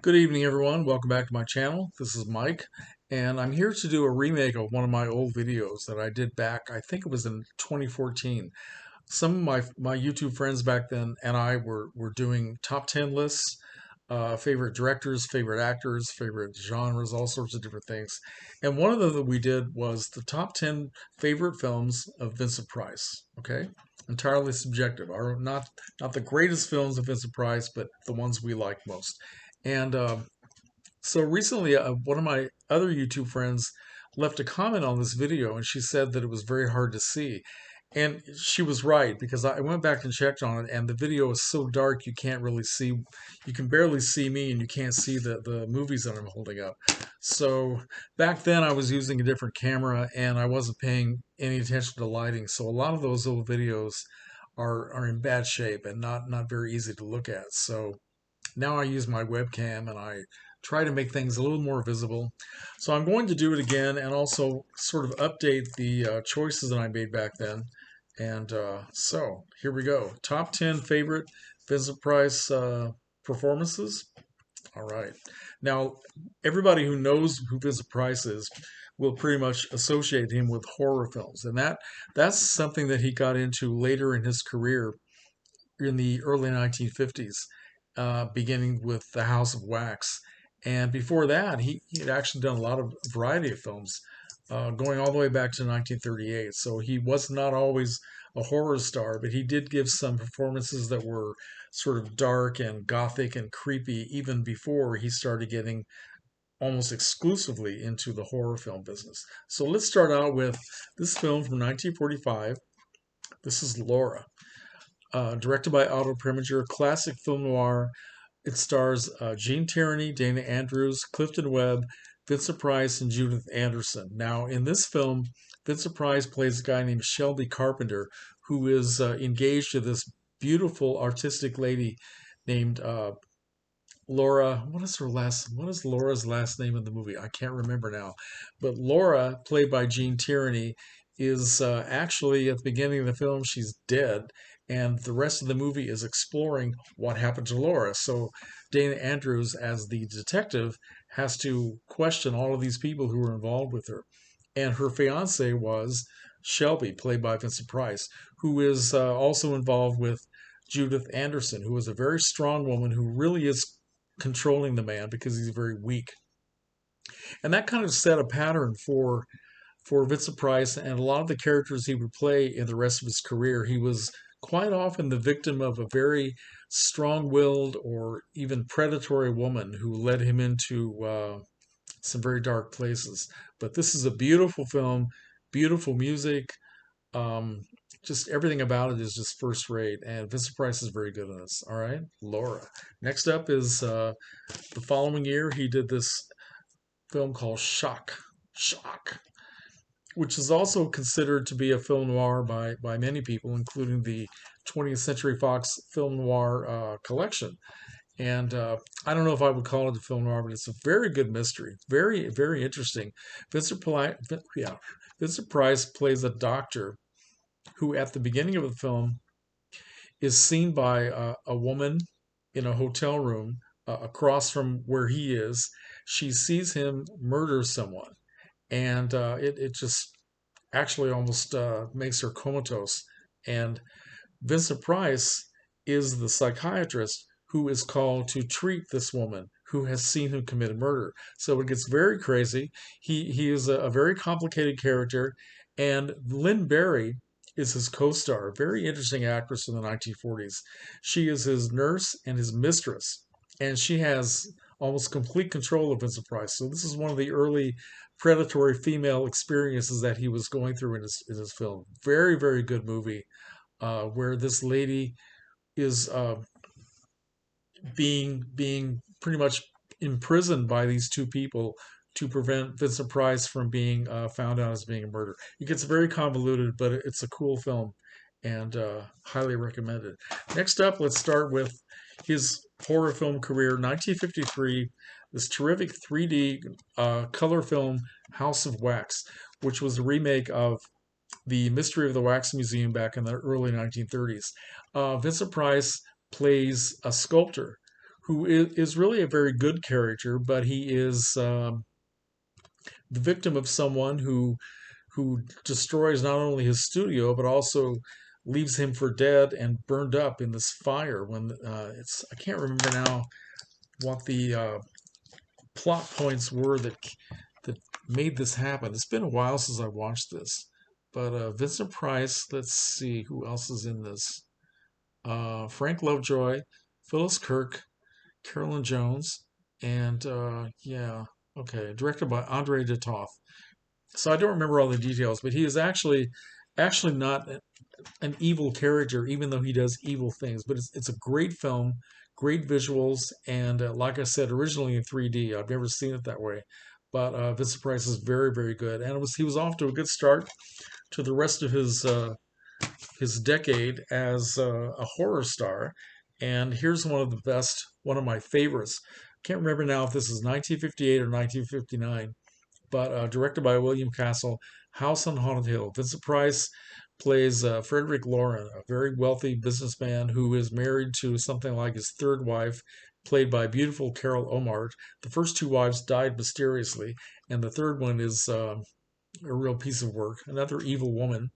Good evening, everyone. Welcome back to my channel. This is Mike, and I'm here to do a remake of one of my old videos that I did back, I think it was in 2014. Some of my YouTube friends back then and I were doing top 10 lists, favorite directors, favorite actors, favorite genres, all sorts of different things. And one of them that we did was the top 10 favorite films of Vincent Price. Okay? Entirely subjective. Are not the greatest films of Vincent Price, but the ones we like most. And so recently, one of my other YouTube friends left a comment on this video, and she said that it was very hard to see. And she was right because I went back and checked on it, and the video is so dark you can't really see, you can barely see me, and you can't see the movies that I'm holding up. So back then, I was using a different camera, and I wasn't paying any attention to lighting. So a lot of those old videos are in bad shape and not very easy to look at. So now I use my webcam and I try to make things a little more visible. So I'm going to do it again and also sort of update the choices that I made back then. And so here we go. Top 10 favorite Vincent Price performances. All right. Now, everybody who knows who Vincent Price is will pretty much associate him with horror films. And that's something that he got into later in his career in the early 1950s, beginning with The House of Wax. And before that, he had actually done a lot of variety of films, going all the way back to 1938. So he was not always a horror star, but he did give some performances that were sort of dark and gothic and creepy even before he started getting almost exclusively into the horror film business. So let's start out with this film from 1945. This is Laura. Directed by Otto Preminger, classic film noir. It stars Gene Tierney, Dana Andrews, Clifton Webb, Vincent Price, and Judith Anderson. Now, in this film, Vincent Price plays a guy named Shelby Carpenter, who is engaged to this beautiful artistic lady named Laura. What is Laura's last name in the movie? I can't remember now. But Laura, played by Gene Tierney, is actually at the beginning of the film, she's dead. And the rest of the movie is exploring what happened to Laura. So Dana Andrews, as the detective, has to question all of these people who were involved with her. And her fiance was Shelby, played by Vincent Price, who is also involved with Judith Anderson, who is a very strong woman who really is controlling the man because he's very weak. And that kind of set a pattern for Vincent Price and a lot of the characters he would play in the rest of his career. He was quite often the victim of a very strong-willed or even predatory woman who led him into some very dark places. But this is a beautiful film, beautiful music. Um, just everything about it is just first rate, and Vincent Price is very good in this. All right, Laura. Next up is the following year he did this film called Shock, which is also considered to be a film noir by many people, including the 20th Century Fox film noir collection. And I don't know if I would call it a film noir, but it's a very good mystery, very interesting. Yeah, Vincent Price plays a doctor who, at the beginning of the film, is seen by a woman in a hotel room across from where he is. She sees him murder someone, and it just actually almost makes her comatose. And Vincent Price is the psychiatrist who is called to treat this woman who has seen him commit a murder. So it gets very crazy. He is a very complicated character, and Lynn Barry is his co-star, very interesting actress in the 1940s. She is his nurse and his mistress, and she has almost complete control of Vincent Price. So this is one of the early predatory female experiences that he was going through in his film. Very good movie where this lady is being pretty much imprisoned by these two people to prevent Vincent Price from being found out as being a murderer. It gets very convoluted, but it's a cool film and highly recommended. Next up, let's start with his horror film career. 1953, this terrific 3D color film House of Wax, which was a remake of the Mystery of the Wax Museum back in the early 1930s. Vincent Price plays a sculptor who is really a very good character, but he is the victim of someone who destroys not only his studio but also leaves him for dead and burned up in this fire. When it's I can't remember now what the plot points were that made this happen. It's been a while since I watched this, but Vincent Price. Let's see who else is in this. Frank Lovejoy, Phyllis Kirk, Carolyn Jones, and yeah, okay, directed by Andre de Toth. So I don't remember all the details, but he is actually not an evil character, even though he does evil things. But it's a great film, great visuals, and like I said, originally in 3D. I've never seen it that way, but Vincent Price is very, very good, and he was off to a good start to the rest of his decade as a horror star. And here's one of the best, one of my favorites. Can't remember now if this is 1958 or 1959, but directed by William Castle, House on Haunted Hill. Vincent Price plays Frederick Lauren, a very wealthy businessman who is married to something like his third wife, played by beautiful Carol Omart. The first two wives died mysteriously, and the third one is a real piece of work. Another evil woman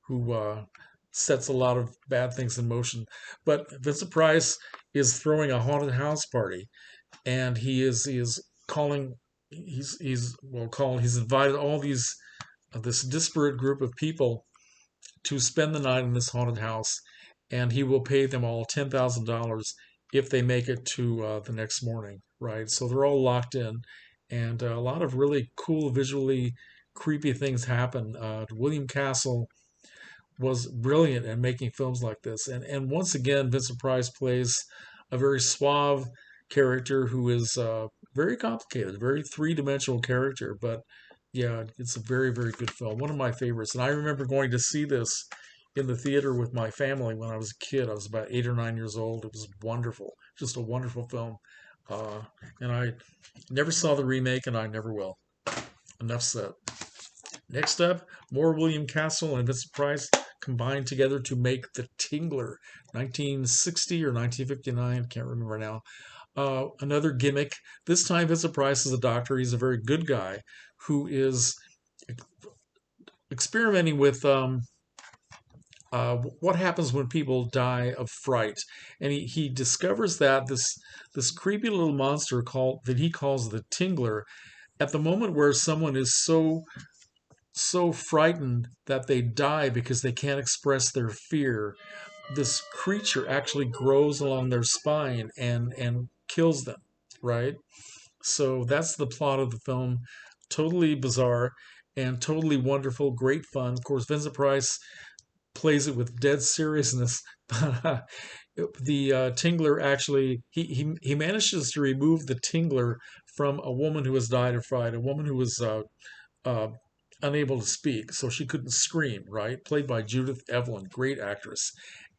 who sets a lot of bad things in motion. But Vincent Price is throwing a haunted house party, and he is calling he's invited all these this disparate group of people to spend the night in this haunted house, and he will pay them all $10,000 if they make it to the next morning. Right, so they're all locked in, and a lot of really cool, visually creepy things happen. William Castle was brilliant at making films like this. And once again, Vincent Price plays a very suave character who is very complicated, very three-dimensional character. But yeah, it's a very, very good film. One of my favorites. And I remember going to see this in the theater with my family when I was a kid. I was about 8 or 9 years old. It was wonderful, just a wonderful film. Uh, and I never saw the remake, and I never will. Enough said. Next up, more William Castle and Vincent Price combined together to make The Tingler, 1960 or 1959, can't remember now. Another gimmick. This time, Vincent Price is a doctor. He's a very good guy who is experimenting with what happens when people die of fright, and he discovers that this creepy little monster called that he calls the Tingler. At the moment where someone is so frightened that they die because they can't express their fear, this creature actually grows along their spine and kills them, right? So that's the plot of the film. Totally bizarre and totally wonderful, great fun. Of course, Vincent Price plays it with dead seriousness. The Tingler actually he manages to remove the Tingler from a woman who has died of fright, a woman who was uh, unable to speak, so she couldn't scream, right? Played by Judith Evelyn, great actress.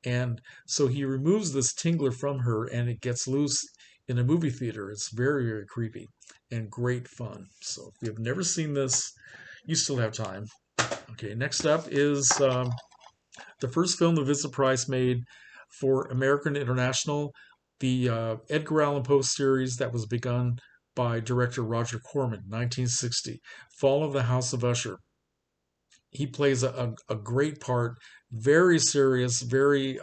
And so he removes this Tingler from her, and it gets loose in a movie theater. It's very, very creepy and great fun. So if you have never seen this, you still have time. Okay, next up is the first film that Vincent Price made for American International, the Edgar Allan Poe series that was begun by director Roger Corman, 1960, Fall of the House of Usher. He plays a great part, very serious, very,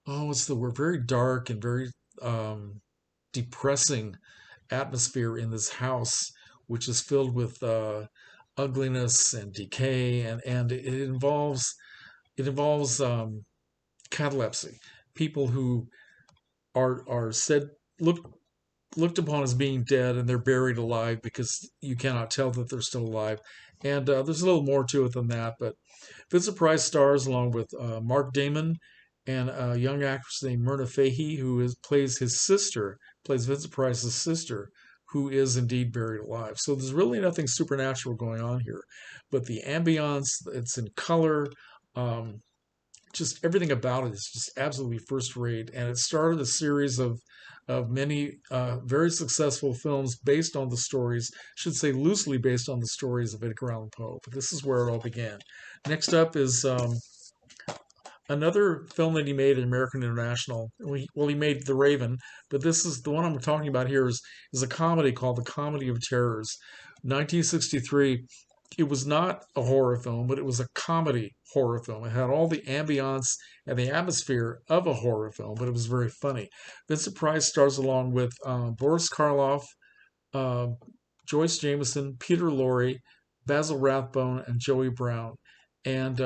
what's the word? Very dark and very depressing atmosphere in this house, which is filled with ugliness and decay, and it involves catalepsy, people who are said looked upon as being dead, and they're buried alive because you cannot tell that they're still alive. And there's a little more to it than that, but Vincent Price stars along with Mark Damon and a young actress named Myrna Fahey, plays his sister, plays Vincent Price's sister, who is indeed buried alive. So there's really nothing supernatural going on here, but the ambiance, it's in color, um, just everything about it is just absolutely first rate. And it started a series of many very successful films based on the stories, I should say loosely based on the stories of Edgar Allan Poe. But this is where it all began. Next up is another film that he made at American International. Well, he made The Raven, but this is the one I'm talking about here is a comedy called The Comedy of Terrors, 1963. It was not a horror film, but it was a comedy horror film. It had all the ambiance and the atmosphere of a horror film, but it was very funny. Vincent Price stars along with Boris Karloff, uh, Joyce Jameson, Peter Lorre, Basil Rathbone, and Joey Brown. And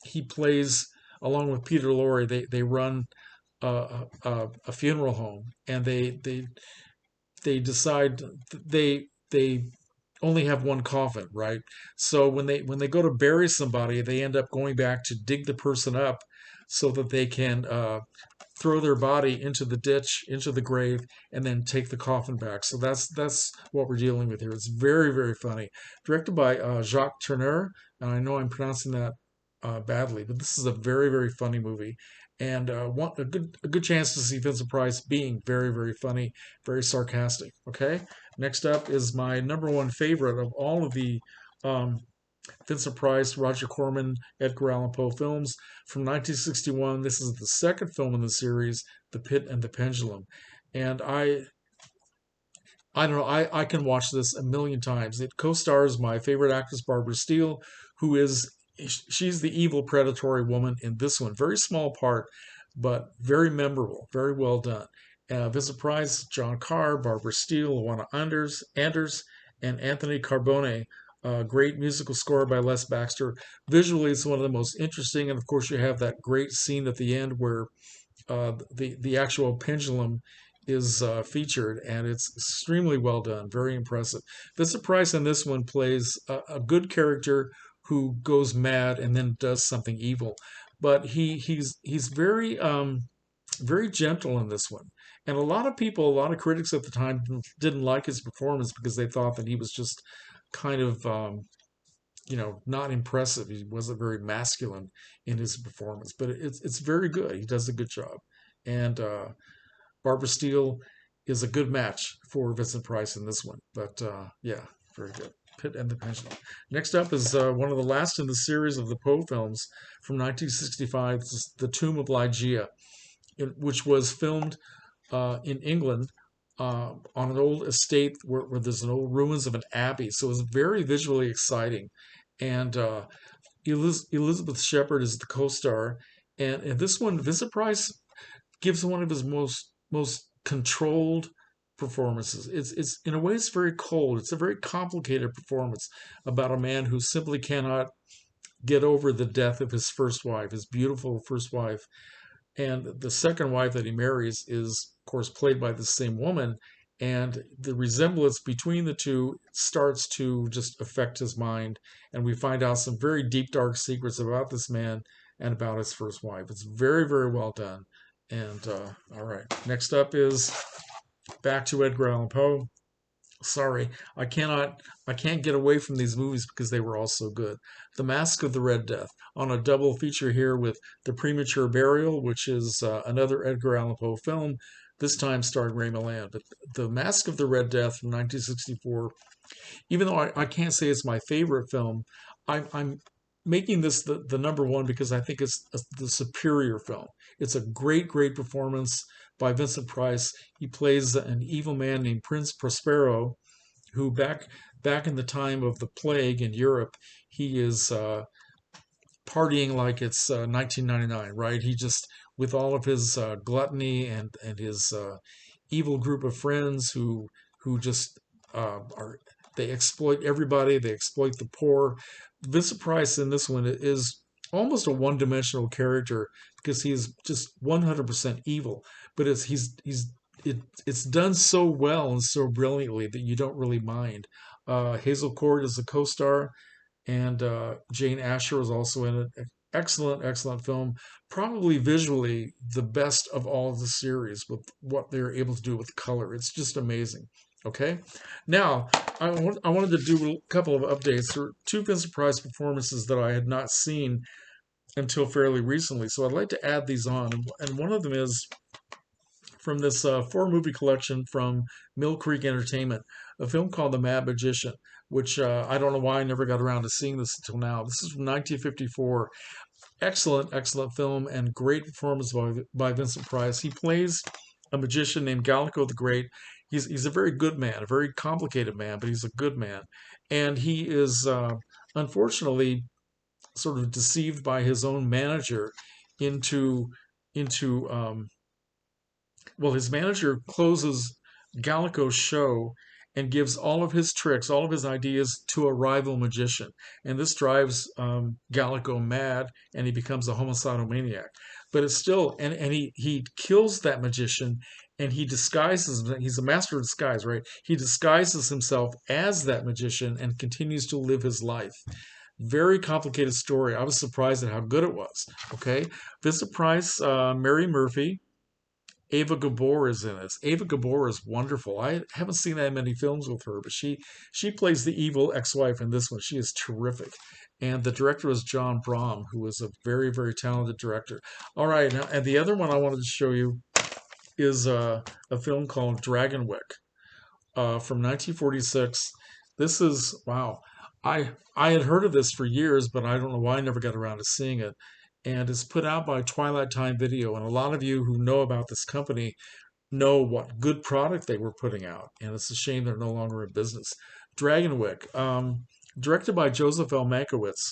he plays, along with Peter Lorre, they run a funeral home, and they decide they only have one coffin, right? So when they go to bury somebody, they end up going back to dig the person up so that they can throw their body into the ditch, into the grave, and then take the coffin back. So that's what we're dealing with here. It's very, very funny. Directed by Jacques Tourneur, and I know I'm pronouncing that badly, but this is a very, very funny movie, and a good chance to see Vincent Price being very, very funny, very sarcastic. Okay, next up is my number one favorite of all of the um, Vincent Price, Roger Corman, Edgar Allan Poe films from 1961. This is the second film in the series, The Pit and the Pendulum. And I don't know, I can watch this a million times. It co-stars my favorite actress, Barbara Steele, who is she's the evil predatory woman in this one. Very small part, but very memorable, very well done. Vincent Price, John Carr, Barbara Steele, Luana Anders, and Anthony Carbone. Great musical score by Les Baxter. Visually, it's one of the most interesting, and of course, you have that great scene at the end where the actual pendulum is featured, and it's extremely well done, very impressive. Vincent Price in this one plays a good character who goes mad and then does something evil, but he's very gentle in this one. And a lot of critics at the time didn't like his performance because they thought that he was just kind of not impressive. He wasn't very masculine in his performance, but it's very good. He does a good job, and Barbara Steele is a good match for Vincent Price in this one. But yeah, very good. Pit and the Pendulum. Next up is one of the last in the series of the Poe films from 1965. This is The Tomb of Ligneia, which was filmed in England on an old estate where there's an old ruins of an abbey. So it was very visually exciting. And Elizabeth Shepard is the co-star. And in this one, Vincent Price gives one of his most controlled performances. It's in a way it's very cold. It's a very complicated performance about a man who simply cannot get over the death of his first wife, his beautiful first wife. And the second wife that he marries is, of course, played by the same woman. And the resemblance between the two starts to just affect his mind. And we find out some very deep, dark secrets about this man and about his first wife. It's very, very well done. And all right, next up is back to Edgar Allan Poe. Sorry, I can't get away from these movies because they were all so good. The Mask of the Red Death, on a double feature here with The Premature Burial, which is another Edgar Allan Poe film, this time starring Ray Milland. But The Mask of the Red Death from 1964, even though I can't say it's my favorite film, I'm making this the number one because I think it's the superior film. It's a great, great performance by Vincent Price. He plays an evil man named Prince Prospero, who back in the time of the plague in Europe, he is partying like it's 1999, right? He just, with all of his gluttony and his evil group of friends who just are they exploit everybody, they exploit the poor. Vincent Price in this one is almost a one-dimensional character because he's just 100% evil, but it's done so well and so brilliantly that you don't really mind. Hazel Court is a co-star, and Jane Asher is also in it. Excellent, excellent film. Probably visually the best of all of the series with what they're able to do with color. It's just amazing. Okay, now I wanted to do a couple of updates. There are two Vincent Price performances that I had not seen until fairly recently, so I'd like to add these on. And one of them is from this four-movie collection from Mill Creek Entertainment, a film called The Mad Magician, which I don't know why I never got around to seeing this until now. This is from 1954. excellent, excellent film and great performance by Vincent Price. He plays a magician named Gallico the Great. He's a very good man, a very complicated man, but he's a good man, and he is unfortunately sort of deceived by his own manager into into well, his manager closes Gallico's show and gives all of his tricks, all of his ideas to a rival magician. And this drives Gallico mad and he becomes a homicidal maniac. But it's still, and he kills that magician and he disguises, he's a master of disguise, right? He disguises himself as that magician and continues to live his life. Very complicated story. I was surprised at how good it was. Okay. Vincent Price, Mary Murphy, Ava Gabor is in it. Ava Gabor is wonderful. I haven't seen that many films with her, but she plays the evil ex-wife in this one. She is terrific. And the director is John Brom, who is a very, very talented director. All right, now, and the other one I wanted to show you is a film called Dragon Wick from 1946. This is, wow. I had heard of this for years, but I don't know why I never got around to seeing it. And it's put out by Twilight Time Video. And a lot of you who know about this company know what good product they were putting out. And it's a shame they're no longer in business. Dragonwick, directed by Joseph L. Mankiewicz.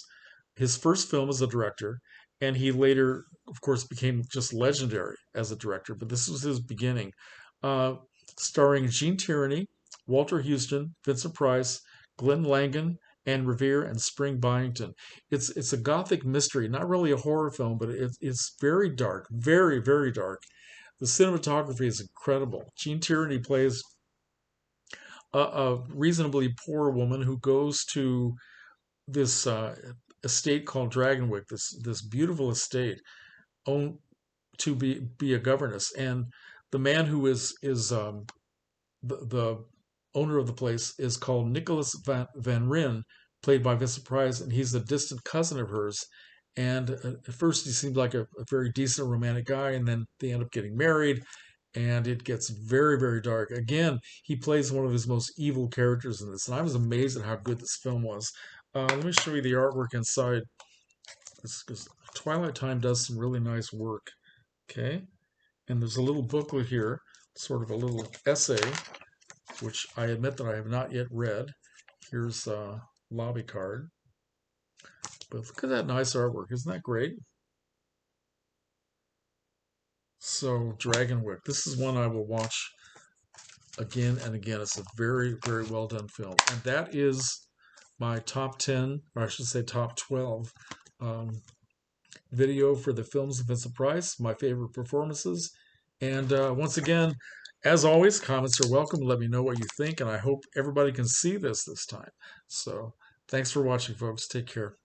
His first film as a director, and he later, of course, became just legendary as a director. But this was his beginning. Uh, Starring Gene Tierney, Walter Houston, Vincent Price, Glenn Langan, Anne Revere, and Spring Byington. It's a gothic mystery, not really a horror film, but it's very dark, very, very dark. The cinematography is incredible. Gene Tierney plays a reasonably poor woman who goes to this estate called Dragonwick, this beautiful estate, owned to be a governess, and the man who is the owner of the place is called Nicholas Van Ryn, played by Vincent Price, and he's a distant cousin of hers. And at first, he seemed like a very decent romantic guy, and then they end up getting married, and it gets very, very dark. Again, he plays one of his most evil characters in this, and I was amazed at how good this film was. Let me show you the artwork inside, because Twilight Time does some really nice work. Okay, and there's a little booklet here, sort of a little essay, which I admit that I have not yet read. Here's a lobby card. But look at that nice artwork. Isn't that great? So, Dragonwick. This is one I will watch again and again. It's a very, very well done film. And that is my top 10, or I should say top 12 video for the films of Vincent Price, my favorite performances. And once again, as always, comments are welcome. Let me know what you think, and I hope everybody can see this time. So, thanks for watching, folks. Take care.